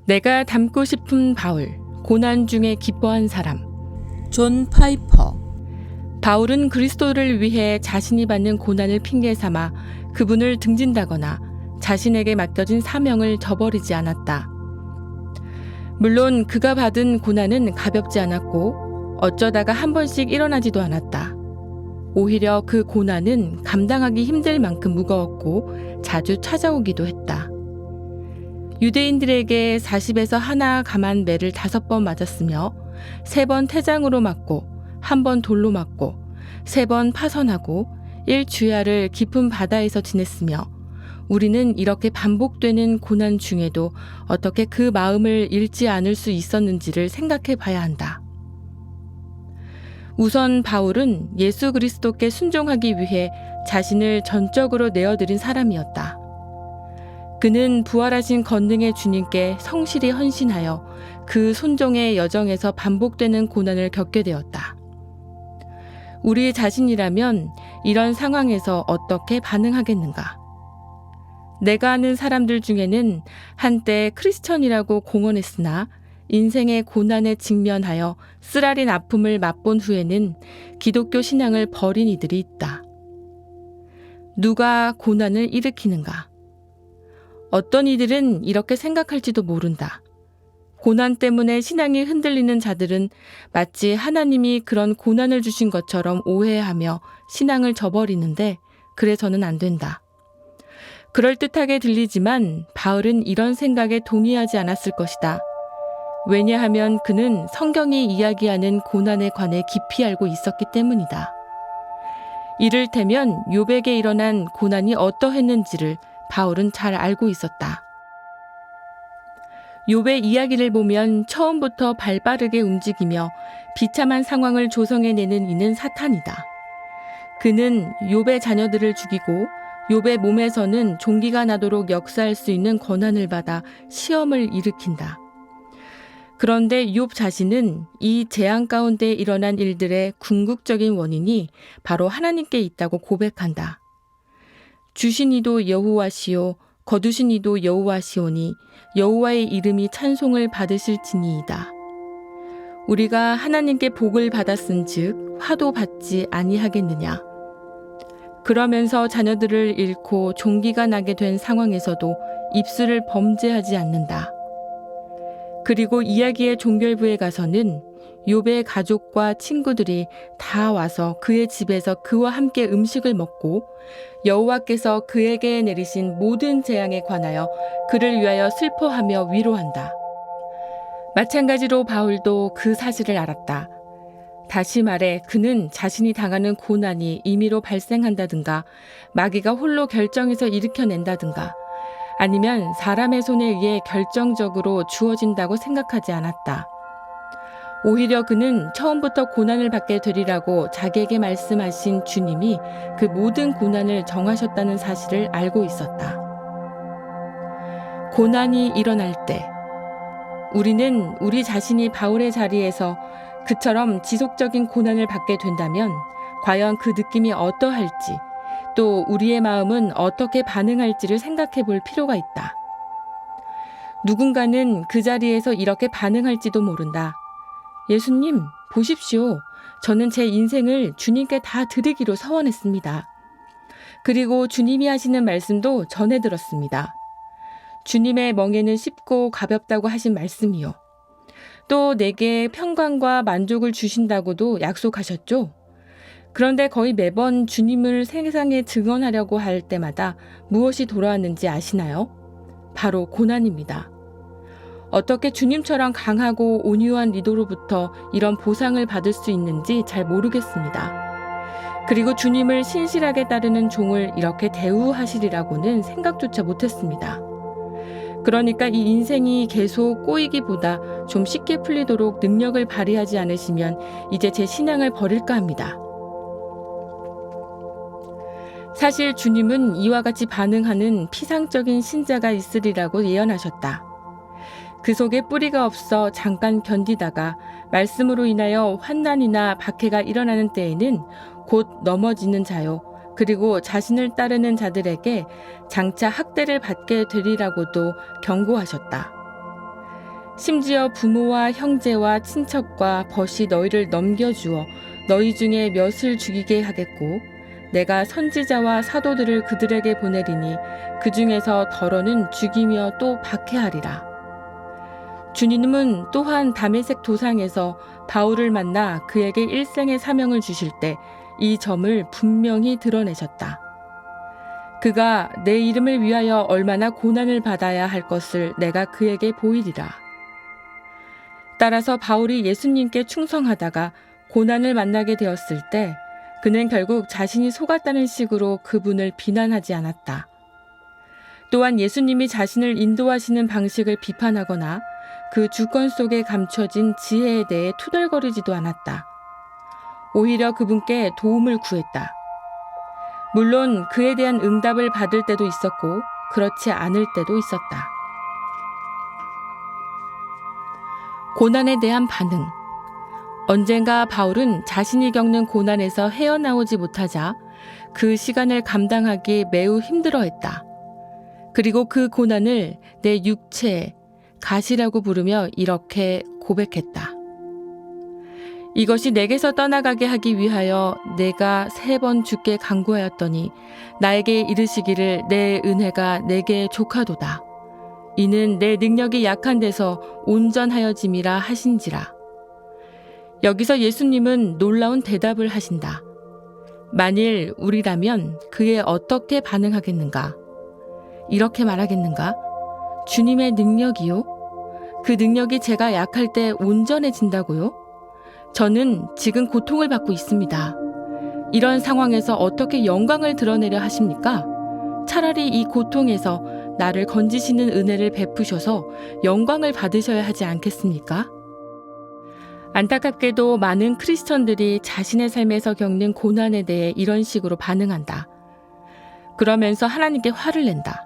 내가 닮고 싶은 바울, 고난 중에 기뻐한 사람. 존 파이퍼. 바울은 그리스도를 위해 자신이 받는 고난을 핑계 삼아 그분을 등진다거나 자신에게 맡겨진 사명을 저버리지 않았다. 물론 그가 받은 고난은 가볍지 않았고 어쩌다가 한 번씩 일어나지도 않았다. 오히려 그 고난은 감당하기 힘들 만큼 무거웠고 자주 찾아오기도 했다. 유대인들에게 40에서 하나 감한 매를 5번 맞았으며 3번 태장으로 맞고 1번 돌로 맞고 3번 파선하고 1주야를 깊은 바다에서 지냈으며 우리는 이렇게 반복되는 고난 중에도 어떻게 그 마음을 잃지 않을 수 있었는지를 생각해 봐야 한다. 우선 바울은 예수 그리스도께 순종하기 위해 자신을 전적으로 내어드린 사람이었다. 그는 부활하신 권능의 주님께 성실히 헌신하여 그 순종의 여정에서 반복되는 고난을 겪게 되었다. 우리 자신이라면 이런 상황에서 어떻게 반응하겠는가? 내가 아는 사람들 중에는 한때 크리스천이라고 공언했으나 인생의 고난에 직면하여 쓰라린 아픔을 맛본 후에는 기독교 신앙을 버린 이들이 있다. 누가 고난을 일으키는가? 어떤 이들은 이렇게 생각할지도 모른다. 고난 때문에 신앙이 흔들리는 자들은 마치 하나님이 그런 고난을 주신 것처럼 오해하며 신앙을 저버리는데 그래서는 안 된다. 그럴듯하게 들리지만 바울은 이런 생각에 동의하지 않았을 것이다. 왜냐하면 그는 성경이 이야기하는 고난에 관해 깊이 알고 있었기 때문이다. 이를테면 욥에게 일어난 고난이 어떠했는지를 바울은 잘 알고 있었다. 욥의 이야기를 보면 처음부터 발빠르게 움직이며 비참한 상황을 조성해내는 이는 사탄이다. 그는 욥의 자녀들을 죽이고 욥의 몸에서는 종기가 나도록 역사할 수 있는 권한을 받아 시험을 일으킨다. 그런데 욥 자신은 이 재앙 가운데 일어난 일들의 궁극적인 원인이 바로 하나님께 있다고 고백한다. 주신 이도 여호와시요 거두신 이도 여호와시오니 여호와의 이름이 찬송을 받으실지니이다. 우리가 하나님께 복을 받았은즉 화도 받지 아니하겠느냐. 그러면서 자녀들을 잃고 종기가 나게 된 상황에서도 입술을 범죄하지 않는다. 그리고 이야기의 종결부에 가서는 욥의 가족과 친구들이 다 와서 그의 집에서 그와 함께 음식을 먹고 여호와께서 그에게 내리신 모든 재앙에 관하여 그를 위하여 슬퍼하며 위로한다. 마찬가지로 바울도 그 사실을 알았다. 다시 말해 그는 자신이 당하는 고난이 임의로 발생한다든가 마귀가 홀로 결정해서 일으켜낸다든가 아니면 사람의 손에 의해 결정적으로 주어진다고 생각하지 않았다. 오히려 그는 처음부터 고난을 받게 되리라고 자기에게 말씀하신 주님이 그 모든 고난을 정하셨다는 사실을 알고 있었다. 고난이 일어날 때 우리는 우리 자신이 바울의 자리에서 그처럼 지속적인 고난을 받게 된다면 과연 그 느낌이 어떠할지 또 우리의 마음은 어떻게 반응할지를 생각해 볼 필요가 있다. 누군가는 그 자리에서 이렇게 반응할지도 모른다. 예수님, 보십시오. 저는 제 인생을 주님께 다 드리기로 서원했습니다. 그리고 주님이 하시는 말씀도 전해 들었습니다. 주님의 멍에는 쉽고 가볍다고 하신 말씀이요. 또 내게 평강과 만족을 주신다고도 약속하셨죠? 그런데 거의 매번 주님을 세상에 증언하려고 할 때마다 무엇이 돌아왔는지 아시나요? 바로 고난입니다. 어떻게 주님처럼 강하고 온유한 리더로부터 이런 보상을 받을 수 있는지 잘 모르겠습니다. 그리고 주님을 신실하게 따르는 종을 이렇게 대우하시리라고는 생각조차 못했습니다. 그러니까 이 인생이 계속 꼬이기보다 좀 쉽게 풀리도록 능력을 발휘하지 않으시면 이제 제 신앙을 버릴까 합니다. 사실 주님은 이와 같이 반응하는 피상적인 신자가 있으리라고 예언하셨다. 그 속에 뿌리가 없어 잠깐 견디다가 말씀으로 인하여 환난이나 박해가 일어나는 때에는 곧 넘어지는 자요. 그리고 자신을 따르는 자들에게 장차 학대를 받게 되리라고도 경고하셨다. 심지어 부모와 형제와 친척과 벗이 너희를 넘겨주어 너희 중에 몇을 죽이게 하겠고 내가 선지자와 사도들을 그들에게 보내리니 그 중에서 더러는 죽이며 또 박해하리라. 주님은 또한 다메섹 도상에서 바울을 만나 그에게 일생의 사명을 주실 때 이 점을 분명히 드러내셨다. 그가 내 이름을 위하여 얼마나 고난을 받아야 할 것을 내가 그에게 보이리라. 따라서 바울이 예수님께 충성하다가 고난을 만나게 되었을 때 그는 결국 자신이 속았다는 식으로 그분을 비난하지 않았다. 또한 예수님이 자신을 인도하시는 방식을 비판하거나 그 주권 속에 감춰진 지혜에 대해 투덜거리지도 않았다. 오히려 그분께 도움을 구했다. 물론 그에 대한 응답을 받을 때도 있었고 그렇지 않을 때도 있었다. 고난에 대한 반응. 언젠가 바울은 자신이 겪는 고난에서 헤어나오지 못하자 그 시간을 감당하기 매우 힘들어했다. 그리고 그 고난을 내 육체의 가시라고 부르며 이렇게 고백했다. 이것이 내게서 떠나가게 하기 위하여 내가 3번 주께 간구하였더니 나에게 이르시기를 내 은혜가 내게 족하도다. 이는 내 능력이 약한 데서 온전하여짐이라 하신지라. 여기서 예수님은 놀라운 대답을 하신다. 만일 우리라면 그에 어떻게 반응하겠는가? 이렇게 말하겠는가? 주님의 능력이요? 그 능력이 제가 약할 때 온전해진다고요? 저는 지금 고통을 받고 있습니다. 이런 상황에서 어떻게 영광을 드러내려 하십니까? 차라리 이 고통에서 나를 건지시는 은혜를 베푸셔서 영광을 받으셔야 하지 않겠습니까? 안타깝게도 많은 크리스천들이 자신의 삶에서 겪는 고난에 대해 이런 식으로 반응한다. 그러면서 하나님께 화를 낸다.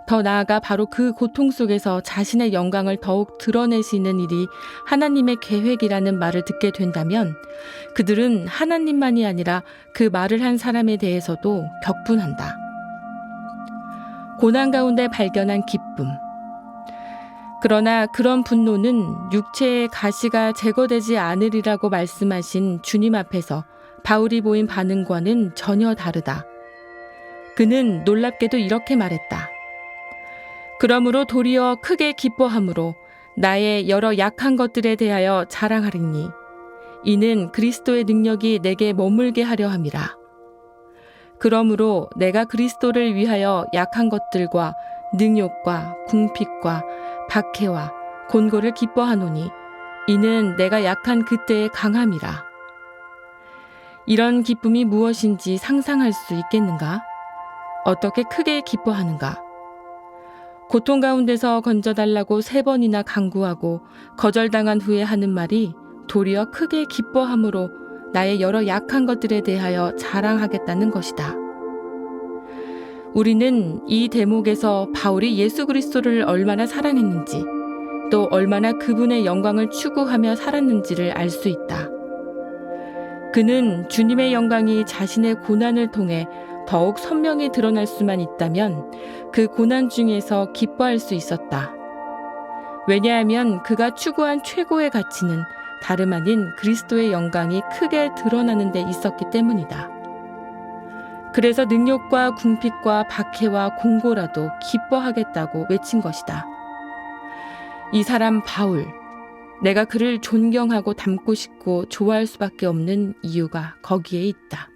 더 나아가 바로 그 고통 속에서 자신의 영광을 더욱 드러내시는 일이 하나님의 계획이라는 말을 듣게 된다면 그들은 하나님만이 아니라 그 말을 한 사람에 대해서도 격분한다. 고난 가운데 발견한 기쁨. 그러나 그런 분노는 육체의 가시가 제거되지 않으리라고 말씀하신 주님 앞에서 바울이 보인 반응과는 전혀 다르다. 그는 놀랍게도 이렇게 말했다. 그러므로 도리어 크게 기뻐함으로 나의 여러 약한 것들에 대하여 자랑하리니 이는 그리스도의 능력이 내게 머물게 하려 함이라. 그러므로 내가 그리스도를 위하여 약한 것들과 능욕과 궁핍과 박해와 곤고를 기뻐하노니 이는 내가 약한 그때의 강함이라. 이런 기쁨이 무엇인지 상상할 수 있겠는가? 어떻게 크게 기뻐하는가? 고통 가운데서 건져달라고 3번이나 간구하고 거절당한 후에 하는 말이 도리어 크게 기뻐함으로 나의 여러 약한 것들에 대하여 자랑하겠다는 것이다. 우리는 이 대목에서 바울이 예수 그리스도를 얼마나 사랑했는지 또 얼마나 그분의 영광을 추구하며 살았는지를 알 수 있다. 그는 주님의 영광이 자신의 고난을 통해 더욱 선명히 드러날 수만 있다면 그 고난 중에서 기뻐할 수 있었다. 왜냐하면 그가 추구한 최고의 가치는 다름 아닌 그리스도의 영광이 크게 드러나는 데 있었기 때문이다. 그래서 능욕과 궁핍과 박해와 공고라도 기뻐하겠다고 외친 것이다. 이 사람 바울, 내가 그를 존경하고 닮고 싶고 좋아할 수밖에 없는 이유가 거기에 있다.